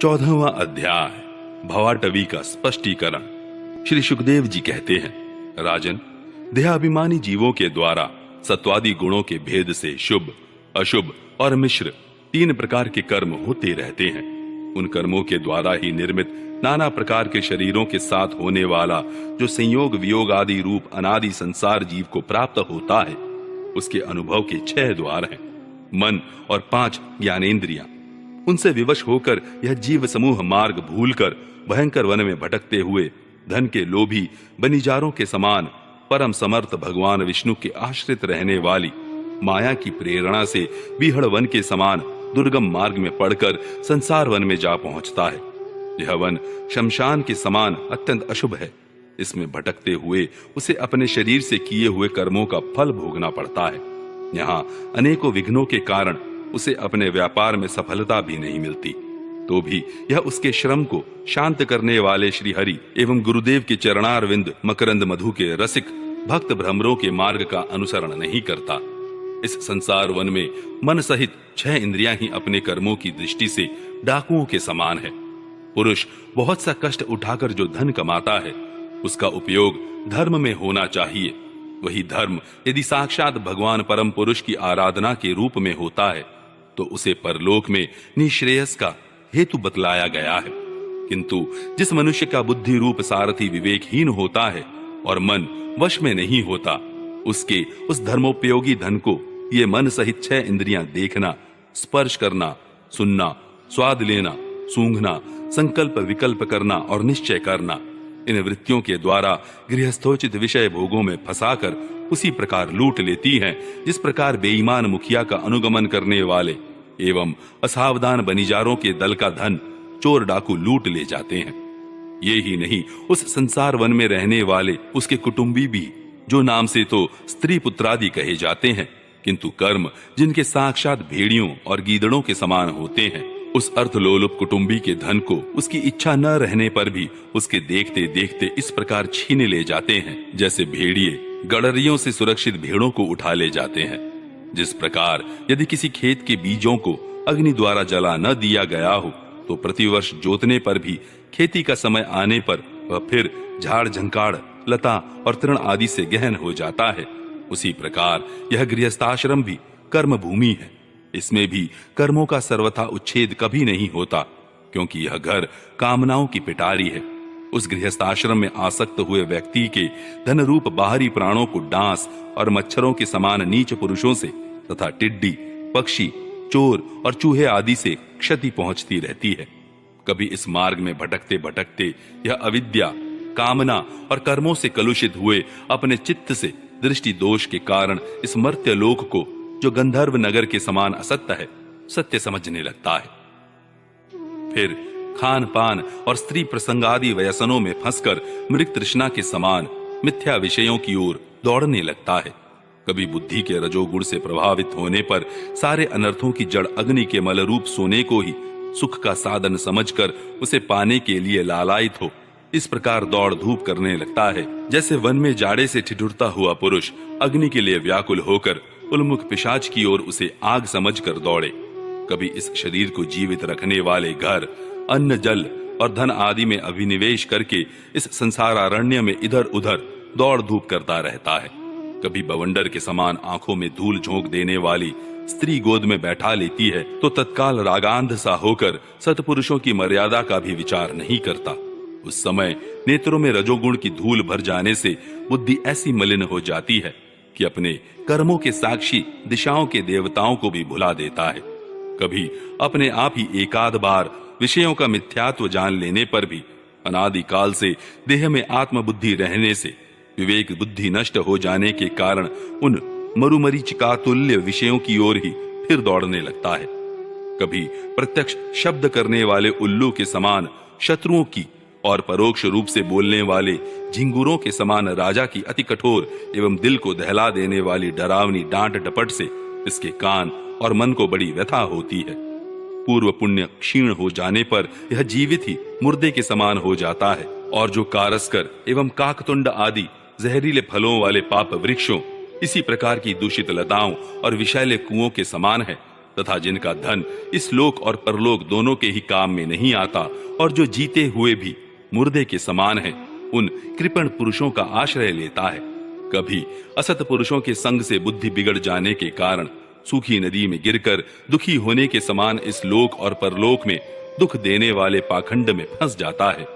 14वां अध्याय भवाटवी का स्पष्टीकरण। श्री सुखदेव जी कहते हैं, राजन, देहाभिमानी जीवों के द्वारा सत्वादि गुणों के भेद से शुभ, अशुभ और मिश्र 3 प्रकार के कर्म होते रहते हैं। उन कर्मों के द्वारा ही निर्मित नाना प्रकार के शरीरों के साथ होने वाला जो संयोग वियोग आदि रूप अनादि संसार जीव को प्राप्त होता है, उसके अनुभव के 6 द्वार हैं, मन और 5 ज्ञानेंद्रियां। उनसे विवश होकर यह जीव समूह मार्ग भूलकर भयंकर वन में भटकते हुए धन के लोभी बनिजारों के समान परम समर्थ भगवान विष्णु के आश्रित रहने वाली माया की प्रेरणा से बीहड़ वन के समान दुर्गम मार्ग में पड़कर संसार वन में जा पहुंचता है। यह वन शमशान के समान अत्यंत अशुभ है। इसमें भटकते हुए उसे अपने शरीर से किए हुए कर्मों का फल भोगना पड़ता है। यहाँ अनेकों विघ्नों के कारण उसे अपने व्यापार में सफलता भी नहीं मिलती, तो भी यह उसके श्रम को शांत करने वाले श्री हरि एवं गुरुदेव के चरणारविंद मकरंद मधु के रसिक भक्त भ्रमरों के मार्ग का अनुसरण नहीं करता। इस संसार वन में मन सहित 6 इंद्रियां ही अपने कर्मों की दृष्टि से डाकुओं के समान है। पुरुष बहुत सा कष्ट उठाकर जो धन कमाता है, उसका उपयोग धर्म में होना चाहिए। वही धर्म यदि साक्षात भगवान परम पुरुष की आराधना के रूप में होता है, तो उसे परलोक में निश्रेयस का हेतु बतलाया गया है। किंतु जिस मनुष्य का बुद्धि रूप सारथी विवेकहीन होता है और मन वश में नहीं होता, उसके उस धर्मोपयोगी धन को ये मन सहित 6 इंद्रियां देखना, स्पर्श करना, सुनना, स्वाद लेना, सूंघना, संकल्प विकल्प करना और निश्चय करना, इन वृत्तियों के द्वारा गृहस्थोचित विषय भोगों में फंसाकर उसी प्रकार लूट लेती हैं, जिस प्रकार बेईमान मुखिया का अनुगमन करने वाले एवं असावधान बनिजारों के दल का धन चोर डाकू लूट ले जाते हैं। ये ही नहीं, उस संसार वन में रहने वाले उसके कुटुंबी भी, जो नाम से तो स्त्री पुत्रादि कहे जाते हैं, किंतु कर्म जिनके साक्षात भेड़ियों और गीदड़ों के समान होते हैं, उस अर्थलोलुप कुटुंबी के धन को उसकी इच्छा न रहने पर भी उसके देखते देखते इस प्रकार छीन ले जाते हैं, जैसे भेड़िए गड़रियों से सुरक्षित भेड़ों को उठा ले जाते हैं। जिस प्रकार यदि किसी खेत के बीजों को अग्नि द्वारा जला न दिया गया हो, तो प्रतिवर्ष जोतने पर भी खेती का समय आने पर वह फिर झाड़ झंकाड़, लता और तृण आदि से गहन हो जाता है, उसी प्रकार यह गृहस्थाश्रम भी कर्म भूमि है। इसमें भी कर्मों का सर्वथा उच्छेद कभी नहीं होता, क्योंकि यह घर कामनाओं की पिटारी है। उस गृहस्थाश्रम में आसक्त हुए व्यक्ति के धन रूप बाहरी प्राणों को डांस और मच्छरों के समान नीच पुरुषों से तथा टिड्डी, पक्षी, चोर और चूहे आदि से क्षति पहुंचती रहती है। कभी इस मार्ग में भटकते भटकते यह अविद्या, कामना और कर्मों से कलुषित हुए अपने चित्त से दृष्टि दोष के कारण इस मर्त्य लोक को, जो गंधर्व नगर के समान असत्य है, सत्य समझने लगता है। फिर खान पान और स्त्री प्रसंगादि व्यसनों में फंसकर मृग तृष्णा के समान मिथ्या विषयों की ओर दौड़ने लगता है। कभी बुद्धि के रजोगुण से प्रभावित होने पर सारे अनर्थों की जड़ अग्नि के मल रूप सोने को ही सुख का साधन समझकर उसे पाने के लिए लालायित हो, इस प्रकार दौड़ धूप करने लगता है, जैसे वन में जाड़े से ठिठुरता हुआ पुरुष अग्नि के लिए व्याकुल होकर उन्मुख पिशाच की ओर उसे आग समझकर दौड़े। कभी इस शरीर को जीवित रखने वाले घर, अन्न, जल और धन आदि में अभिनिवेश करके इस संसारारण्य में इधर उधर दौड़ धूप करता रहता है। कभी बवंडर के समान आंखों में धूल झोंक देने वाली स्त्री गोद में बैठा लेती है, तो तत्काल रागांध सा होकर सत्पुरुषों की मर्यादा का भी विचार नहीं करता। उस समय नेत्रों में रजोगुण की धूल भर जाने से बुद्धि ऐसी मलिन हो जाती है कि अपने कर्मों के साक्षी दिशाओं के देवताओं को भी भुला देता है। कभी अपने आप ही एकाध बार विषयों का मिथ्यात्व जान लेने पर भी अनादिकाल से देह में आत्मबुद्धि रहने से विवेक बुद्धि नष्ट हो जाने के कारण उन मरुमरीचिका तुल्य विषयों की ओर ही फिर दौड़ने लगता है। कभी प्रत्यक्ष शब्द करने वाले उल्लू के समान शत्रुओं की और परोक्ष रूप से बोलने वाले झिंगुरों के समान राजा की अति कठोर एवं दिल को दहला देने वाली डरावनी डांट डपट से इसके कान और मन को बड़ी व्यथा होती है। पूर्व पुण्य क्षीण हो जाने पर यह जीवित ही मुर्दे के समान हो जाता है, और जो कारस्कर एवं काकतुंड आदि जहरीले फलों वाले पाप वृक्षों, इसी प्रकार की दूषित लताओं और विषैले कुओं के समान है, तथा जिनका धन इस लोक और परलोक दोनों के ही काम में नहीं आता और जो जीते हुए भी मुर्दे के समान है, उन कृपण पुरुषों का आश्रय लेता है। कभी असत पुरुषों के संग से बुद्धि बिगड़ जाने के कारण सूखी नदी में गिरकर दुखी होने के समान इस लोक और परलोक में दुख देने वाले पाखंड में फंस जाता है।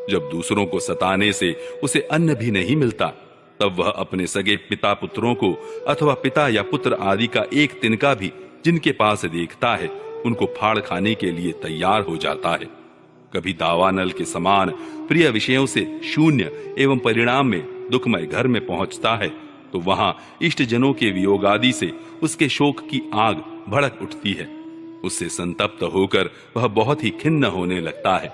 जब दूसरों को सताने से उसे अन्न भी नहीं मिलता, तब वह अपने सगे पिता पुत्रों को अथवा पिता या पुत्र आदि का एक तिनका भी जिनके पास देखता है, उनको फाड़ खाने के लिए तैयार हो जाता है। कभी दावानल के समान प्रिय विषयों से शून्य एवं परिणाम में दुखमय घर में पहुंचता है, तो वहां इष्ट जनों के वियोग आदि से उसके शोक की आग भड़क उठती है। उससे संतप्त होकर वह बहुत ही खिन्न होने लगता है।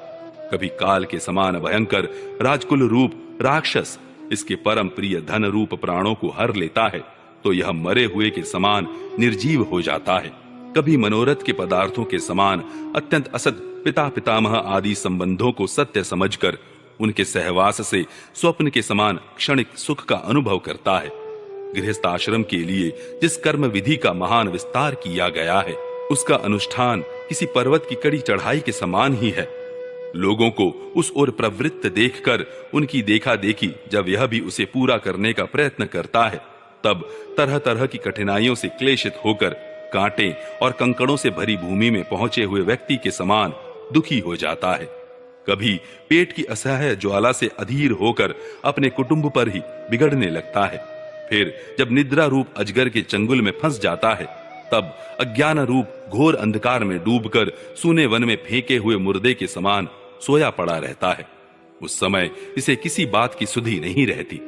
कभी काल के समान भयंकर राजकुल रूप राक्षस इसके परम प्रिय धन रूप प्राणों को हर लेता है, तो यह मरे हुए के समान निर्जीव हो जाता है। कभी मनोरथ के पदार्थों के समान अत्यंत असत पिता पितामह आदि संबंधों को सत्य समझकर उनके सहवास से स्वप्न के समान क्षणिक सुख का अनुभव करता है। गृहस्थ आश्रम के लिए जिस कर्म विधि का महान विस्तार किया गया है, उसका अनुष्ठान किसी पर्वत की कड़ी चढ़ाई के समान ही है। लोगों को उस ओर प्रवृत्त देखकर उनकी देखा देखी जब यह भी उसे पूरा करने का प्रयत्न करता है, तब तरह तरह की कठिनाइयों से क्लेशित होकर कांटे और कंकड़ों से भरी भूमि में पहुंचे हुए व्यक्ति के समान दुखी हो जाता है। कभी पेट की असह्य ज्वाला से अधीर होकर अपने कुटुंब पर ही बिगड़ने लगता है। फिर जब निद्रा रूप अजगर के चंगुल में फंस जाता है, तब अज्ञान रूप घोर अंधकार में डूबकर सूने वन में फेंके हुए मुर्दे के समान सोया पड़ा रहता है। उस समय इसे किसी बात की सुधि नहीं रहती।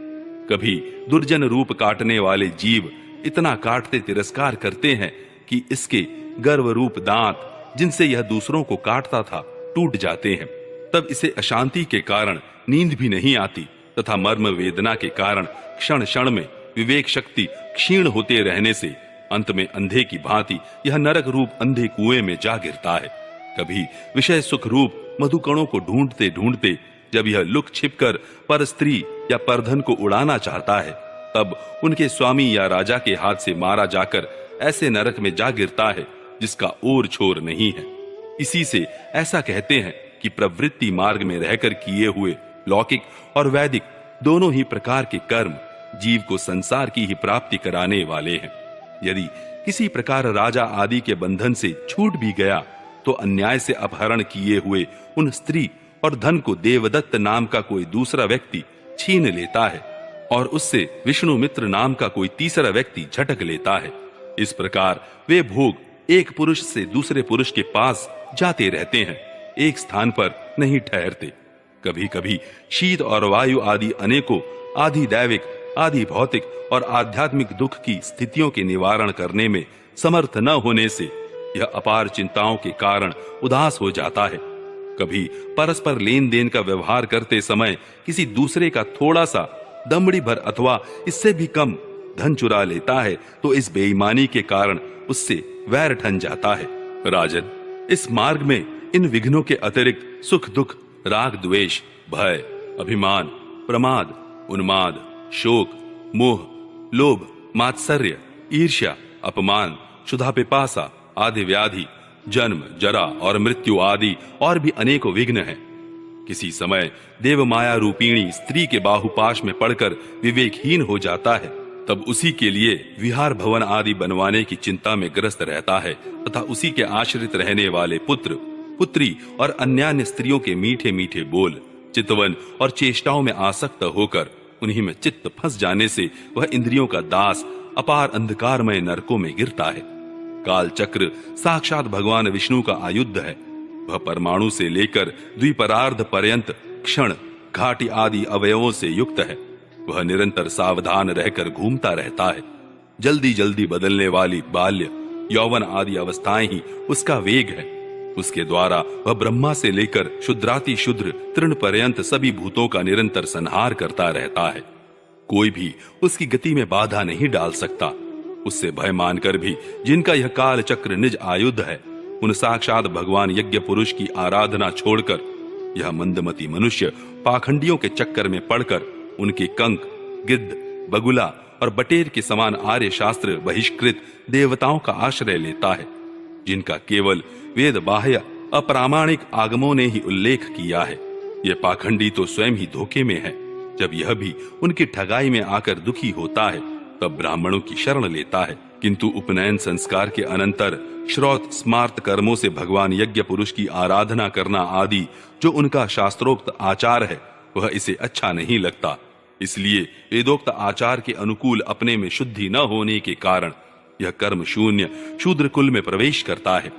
कभी दुर्जन रूप काटने वाले जीव इतना काटते तिरस्कार करते हैं कि इसके गर्व रूप दांत, जिनसे यह दूसरों को काटता था, टूट जाते हैं। तब इसे अशांति के कारण नींद भी नहीं आती तथा मर्म वेदना के कारण क्षण क्षण में विवेक शक्ति क्षीण होते रहने से अंत में अंधे की भांति यह नरक रूप अंधे कुएं में जा गिरता है। कभी विषय सुख रूप मधुकणों को ढूंढते ढूंढते जब यह लुक छिपकर पर स्त्री या परधन को उड़ाना चाहता है, तब उनके स्वामी या राजा के हाथ से मारा जाकर ऐसे नरक में जा गिरता है जिसका ओर छोर नहीं है। इसी से ऐसा कहते हैं कि प्रवृत्ति मार्ग में रहकर किए हुए लौकिक और वैदिक दोनों ही प्रकार के कर्म जीव को संसार की ही प्राप्ति कराने वाले हैं। यदि किसी प्रकार राजा आदि के बंधन से छूट भी गया, तो अन्याय से अपहरण किए हुए उन स्त्री और धन को देवदत्त नाम का कोई दूसरा व्यक्ति छीन लेता है और उससे विष्णु मित्र नाम का कोई तीसरा व्यक्ति झटक लेता है। इस प्रकार वे भोग एक पुरुष से दूसरे पुरुष के पास जाते रहते हैं, एक स्थान पर नहीं ठहरते। कभी कभी शीत और वायु आदि अनेकों आदि दैविक आदि भौतिक और आध्यात्मिक दुख की स्थितियों के निवारण करने में समर्थ न होने से यह अपार चिंताओं के कारण उदास हो जाता है। कभी परस्पर लेन देन का व्यवहार करते समय किसी दूसरे का थोड़ा सा दमड़ी भर अथवा इससे भी कम धन चुरा लेता है, तो इस बेईमानी के कारण उससे वैर ठन जाता है। राजन, इस मार्ग में इन विघ्नों के अतिरिक्त सुख दुख, राग द्वेष, भय, अभिमान, प्रमाद, उन्माद, शोक, मोह, लोभ, मात्सर्य, ईर्ष्या, अपमान, क्षुधा पिपासा आदि व्याधि, जन्म, जरा और मृत्यु आदि और भी अनेकों विघ्न हैं। किसी समय देव माया रूपिणी स्त्री के बाहुपाश में पड़कर विवेकहीन हो जाता है, तब उसी के लिए विहार भवन आदि बनवाने की चिंता में ग्रस्त रहता है तथा उसी के आश्रित रहने वाले पुत्र, पुत्री और अन्यान्य स्त्रियों के मीठे मीठे बोल, चितवन और चेष्टाओं में आसक्त होकर उन्हीं में चित्त फंस जाने से वह इंद्रियों का दास अपार अंधकारमय नरकों में गिरता है। काल चक्र साक्षात भगवान विष्णु का आयुध है। वह परमाणु से लेकर द्विपरार्ध पर्यंत क्षण, घाटी आदि अवयवों से युक्त है। वह निरंतर सावधान रहकर घूमता रहता है। जल्दी जल्दी बदलने वाली बाल्य, यौवन आदि अवस्थाएं ही उसका वेग है। उसके द्वारा वह ब्रह्मा से लेकर शुद्राति शुद्र तृण पर्यंत सभी भूतों का निरंतर संहार करता रहता है। कोई भी उसकी गति में बाधा नहीं डाल सकता। उससे भय मानकर भी जिनका यह काल चक्र निज आयुध है, उन साक्षात भगवान यज्ञ पुरुष की आराधना छोड़कर यह मंदमती मनुष्य पाखंडियों के चक्कर में पड़कर उनके कंक, गिद्ध, बगुला और बटेर के समान आर्य शास्त्र बहिष्कृत देवताओं का आश्रय लेता है। जिनका केवल वेद बाह्य अप्रामाणिक आगमों ने ही उल्लेख किया है। यह पाखंडी तो स्वयं ही धोखे में है। जब यह भी उनकी ठगाई में आकर दुखी होता है तब ब्राह्मणों की शरण लेता है, किंतु उपनयन संस्कार के अनंतर श्रौत स्मार्त कर्मों से भगवान यज्ञ पुरुष की आराधना करना आदि जो उनका शास्त्रोक्त आचार है वह इसे अच्छा नहीं लगता। इसलिए वेदोक्त आचार के अनुकूल अपने में शुद्धि न होने के कारण यह कर्म शून्य शूद्र कुल में प्रवेश करता है,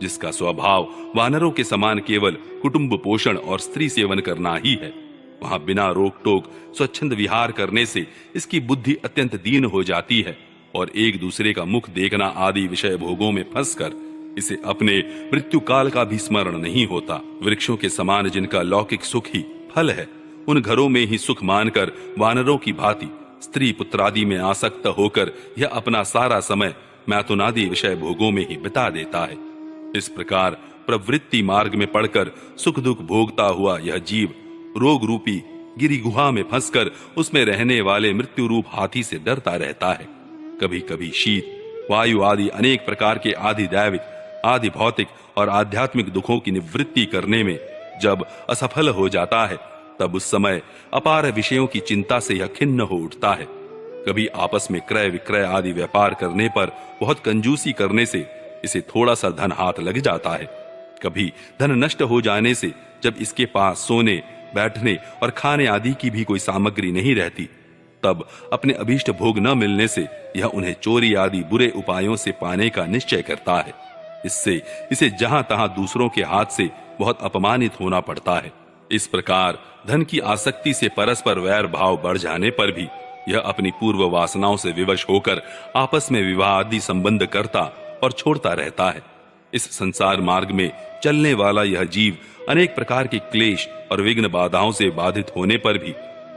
जिसका स्वभाव वानरों के समान केवल कुटुंब पोषण और स्त्री सेवन करना ही है। वहां बिना रोक टोक स्वच्छंद विहार करने से इसकी बुद्धि अत्यंत दीन हो जाती है और एक दूसरे का मुख देखना आदि विषय भोगों में फंसकर इसे अपने मृत्यु काल का भी स्मरण नहीं होता। वृक्षों के समान जिनका लौकिक सुख ही फल है, उन घरों में ही सुख मानकर वानरों की भांति स्त्री पुत्रादि में आसक्त होकर यह अपना सारा समय मैथुनादि विषय भोगों में ही बिता देता है। इस प्रकार प्रवृत्ति मार्ग में पड़कर सुख दुख भोगता हुआ यह जीव रोग रूपी गिरी गुहा में फंसकर उसमें रहने वाले मृत्यु रूप हाथी से डरता रहता है। कभी कभी शीत वायु आदि अनेक प्रकार के आदि दैविक आदि भौतिक और आध्यात्मिक दुखों की निवृत्ति करने में जब असफल हो जाता है तब उस समय अपार विषयों की चिंता से यह खिन्न हो उठता है। कभी आपस में क्रय विक्रय आदि व्यापार करने पर बहुत कंजूसी करने से इसे थोड़ा सा धन हाथ लग जाता है। कभी धन नष्ट हो जाने से जब इसके पास सोने बैठने और खाने आदि की भी कोई सामग्री नहीं रहती तब अपने अभीष्ट भोग न मिलने से यह उन्हें चोरी आदि बुरे उपायों से पाने का निश्चय करता है। इससे इसे जहां तहां दूसरों के हाथ से बहुत अपमानित होना पड़ता है। इस प्रकार धन की आसक्ति से परस्पर वैर भाव बढ़ जाने पर भी यह अपनी पूर्व वासनाओं से विवश होकर आपस में विवाह आदि संबंध करता और छोड़ता रहता है। इस संसार मार्ग में चलने वाला यह जीव अनेक प्रकार के क्लेश और विघ्न बाधाओं से बाधित होने पर भी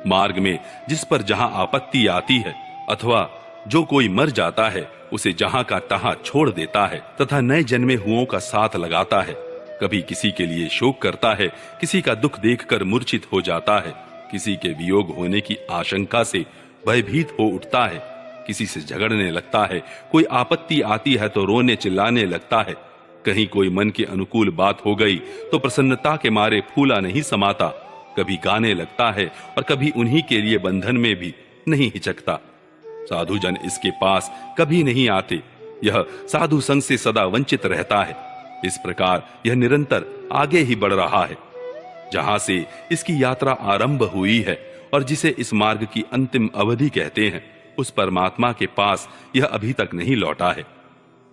मार्ग में जिस पर जहां आपत्ति आती है अथवा जो कोई मर जाता है उसे जहां का तहां छोड़ देता है तथा नए जन्मे हुओं का साथ लगाता है। कभी किसी के लिए शोक करता है, किसी का दुख देखकर मूर्छित हो जाता है, किसी के वियोग होने की आशंका से भयभीत हो उठता है, किसी से झगड़ने लगता है, कोई आपत्ति आती है तो रोने चिल्लाने लगता है। कहीं कोई मन के अनुकूल बात हो गई तो प्रसन्नता के मारे फूला नहीं समाता, कभी गाने लगता है और कभी उन्हीं के लिए बंधन में भी नहीं हिचकता। साधु जन इसके पास कभी नहीं आते, यह साधु संग से सदा वंचित रहता है। इस प्रकार यह निरंतर आगे ही बढ़ रहा है। जहां से इसकी यात्रा आरंभ हुई है और जिसे इस मार्ग की अंतिम अवधि कहते हैं, उस परमात्मा के पास यह अभी तक नहीं लौटा है।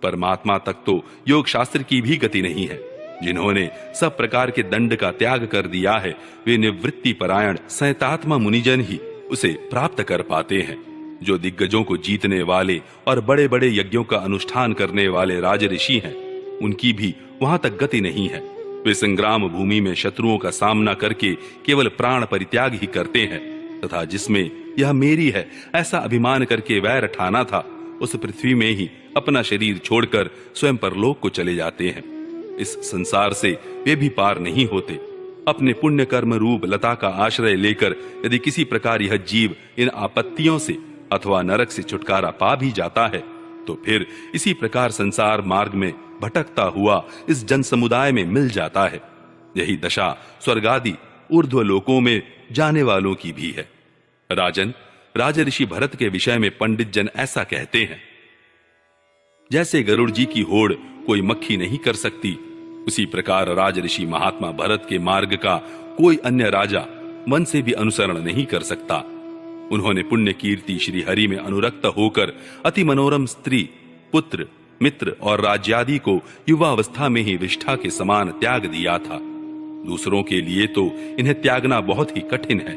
परमात्मा तक तो योग शास्त्र की भी गति नहीं है। जिन्होंने सब प्रकार के दंड का त्याग कर दिया है वे निवृत्ति परायण संयतात्मा मुनिजन ही उसे प्राप्त कर पाते हैं। जो दिग्गजों को जीतने वाले और बड़े बड़े यज्ञों का अनुष्ठान करने वाले राज ऋषि हैं, उनकी भी वहां तक गति नहीं है। वे संग्राम भूमि में शत्रुओं का सामना करके केवल प्राण परित्याग ही करते हैं तथा जिसमें यह मेरी है ऐसा अभिमान करके वैर ठाना था, उस पृथ्वी में ही अपना शरीर छोड़कर स्वयं परलोक को चले जाते हैं। इस संसार से वे भी पार नहीं होते। अपने पुण्य कर्म रूप लता का आश्रय लेकर यदि किसी प्रकार यह जीव इन आपत्तियों से अथवा नरक से छुटकारा पा भी जाता है तो फिर इसी प्रकार संसार मार्ग में भटकता हुआ इस जन समुदाय में मिल जाता है। यही दशा स्वर्ग आदि ऊर्ध्व लोकों में जाने वालों की भी है। राजन, राज ऋषि भरत के विषय में पंडित जन ऐसा कहते हैं, जैसे गरुड़ जी की होड़ कोई मक्खी नहीं कर सकती, उसी प्रकार राज ऋषि महात्मा भरत के मार्ग का कोई अन्य राजा मन से भी अनुसरण नहीं कर सकता। उन्होंने पुण्य कीर्ति श्री हरि में अनुरक्त होकर अति मनोरम स्त्री, पुत्र, मित्र और राज्यादि को युवावस्था में ही विष्ठा के समान त्याग दिया था। दूसरों के लिए तो इन्हें त्यागना बहुत ही कठिन है।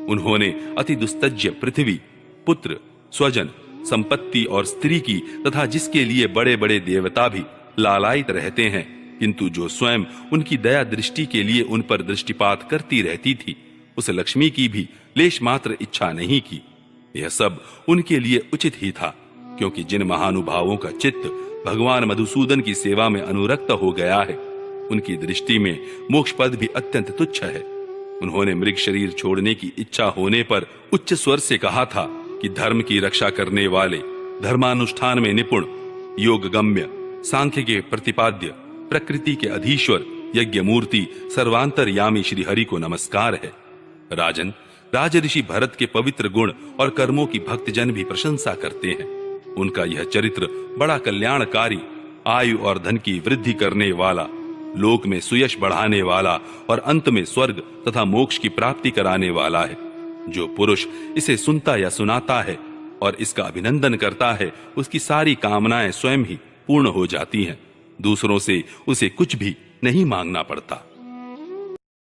उन्होंने अति दुस्तज्य पृथ्वी, पुत्र, स्वजन, संपत्ति और स्त्री की तथा जिसके लिए बड़े बड़े देवता भी लालायित रहते हैं, किंतु जो स्वयं उनकी दया दृष्टि के लिए उन पर दृष्टिपात करती रहती थी, उस लक्ष्मी की भी लेश मात्र इच्छा नहीं की। यह सब उनके लिए उचित ही था, क्योंकि जिन महानुभावों का चित्त भगवान मधुसूदन की सेवा में अनुरक्त हो गया है, उनकी दृष्टि में मोक्ष पद भी अत्यंत तुच्छ है। उन्होंने मृग शरीर छोड़ने की इच्छा होने पर उच्च स्वर से कहा था कि धर्म की रक्षा करने वाले, धर्मानुष्ठान में निपुण, योग गम्य, सांख्य के प्रतिपाद्य प्रकृति के अधीश्वर यज्ञ मूर्ति सर्वांतरयामी श्री हरि को नमस्कार है। राजन, राज ऋषि भरत के पवित्र गुण और कर्मों की भक्तजन भी प्रशंसा करते हैं। उनका यह चरित्र बड़ा कल्याणकारी, आयु और धन की वृद्धि करने वाला, लोक में सुयश बढ़ाने वाला और अंत में स्वर्ग तथा मोक्ष की प्राप्ति कराने वाला है। जो पुरुष इसे सुनता या सुनाता है और इसका अभिनंदन करता है, उसकी सारी कामनाएं स्वयं ही पूर्ण हो जाती हैं। दूसरों से उसे कुछ भी नहीं मांगना पड़ता।